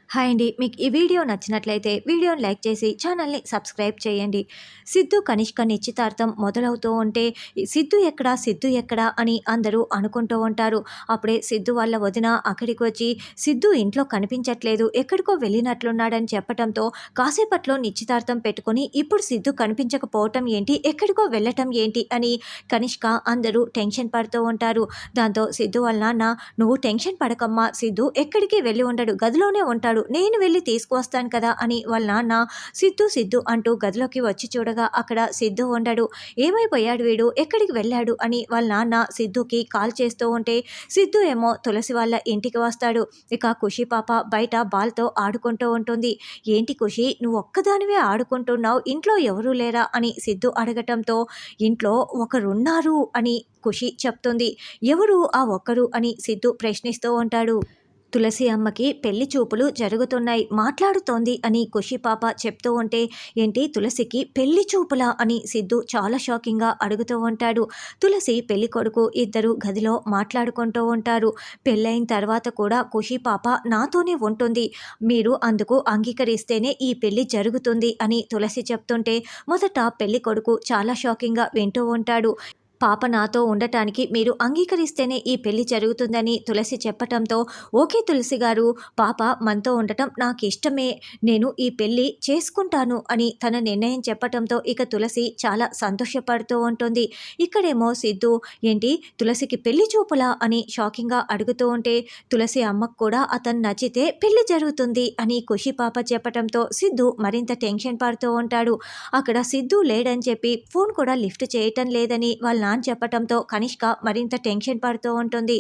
Hi అండి. మీకు ఈ వీడియో నచ్చినట్లయితే వీడియోని లైక్ చేసి ఛానల్‌ని సబ్స్క్రైబ్ చేయండి. సిద్ధు, కనిష్క నిశ్చితార్థం మొదలవుతూ ఉంటే సిద్ధు ఎక్కడా? సిద్ధు ఎక్కడా? అని అందరూ అనుకుంటూ ఉంటారు. అప్పుడే సిద్ధు వాళ్ళ వదిన అక్కడికి వచ్చి సిద్ధు ఇంట్లో కనిపించట్లేదు, ఎక్కడికో వెళ్ళినట్లున్నాడని చెప్పటంతో కాసేపట్లో నిశ్చితార్థం పెట్టుకొని ఇప్పుడు సిద్ధు కనిపించకపోవటం ఏంటి? ఎక్కడికో వెళ్ళటం ఏంటి? అని కనిష్క అందరూ టెన్షన్ పడుతూ ఉంటారు. దాంతో సిద్ధు వాళ్ళ నాన్న, "నువ్వు టెన్షన్ పడకమ్మా, సిద్ధు ఎక్కడికి వెళ్ళి ఉండడు, గదిలోనే ఉంటాడు, నేను వెళ్ళి తీసుకువస్తాను కదా" అని వాళ్ళ నాన్న సిద్ధు సిద్ధు అంటూ గదిలోకి వచ్చి చూడగా అక్కడ సిద్ధు ఉండడు. ఏమైపోయాడు వీడు, ఎక్కడికి వెళ్ళాడు అని వాళ్ళ నాన్న సిద్ధుకి కాల్ చేస్తూ ఉంటే సిద్ధు ఏమో తులసి వాళ్ళ ఇంటికి వస్తాడు. ఇక ఖుషి పాప బయట బాల్తో ఆడుకుంటూ ఉంటుంది. "ఏంటి ఖుషి, నువ్వు ఒక్కదానివే ఆడుకుంటున్నావు, ఇంట్లో ఎవరూ లేరా?" అని సిద్ధు అడగటంతో "ఇంట్లో ఒకరున్నారు" అని ఖుషి చెప్తుంది. "ఎవరు ఆ ఒక్కరు?" అని సిద్ధు ప్రశ్నిస్తూ ఉంటాడు. "తులసి అమ్మకి పెళ్లి చూపులు జరుగుతున్నాయి, మాట్లాడుతోంది" అని ఖుషి పాప చెప్తూ ఉంటే "ఏంటి, తులసికి పెళ్లి చూపులా?" అని సిద్ధు చాలా షాకింగ్గా అడుగుతూ ఉంటాడు. తులసి పెళ్లి కొడుకు ఇద్దరు గదిలో మాట్లాడుకుంటూ ఉంటారు. "పెళ్ళైన తర్వాత కూడా ఖుషి పాప నాతోనే ఉంటుంది, మీరు అందుకు అంగీకరిస్తేనే ఈ పెళ్లి జరుగుతుంది" అని తులసి చెప్తుంటే మొదట పెళ్లి కొడుకు చాలా షాకింగ్గా వింటూ ఉంటాడు. "పాప నాతో ఉండటానికి మీరు అంగీకరిస్తేనే ఈ పెళ్లి జరుగుతుందని" తులసి చెప్పటంతో "ఓకే తులసి గారు, పాప మనతో ఉండటం నాకు ఇష్టమే, నేను ఈ పెళ్లి చేసుకుంటాను" అని తన నిర్ణయం చెప్పటంతో ఇక తులసి చాలా సంతోషపడుతూ ఉంటుంది. ఇక్కడేమో సిద్ధు "ఏంటి, తులసికి పెళ్లి చూపులా?" అని షాకింగ్గా అడుగుతూ ఉంటే తులసి అమ్మకు కూడా అతను నచ్చితే పెళ్లి జరుగుతుంది అని ఖుషి పాప చెప్పటంతో సిద్ధు మరింత టెన్షన్ పడుతూ ఉంటాడు. అక్కడ సిద్ధు లేడని చెప్పి ఫోన్ కూడా లిఫ్ట్ చేయటం లేదని వాళ్ళ నాన్న చెప్పటంతో కనిష్క మరింత టెన్షన్ పడుతూ ఉంటుంది.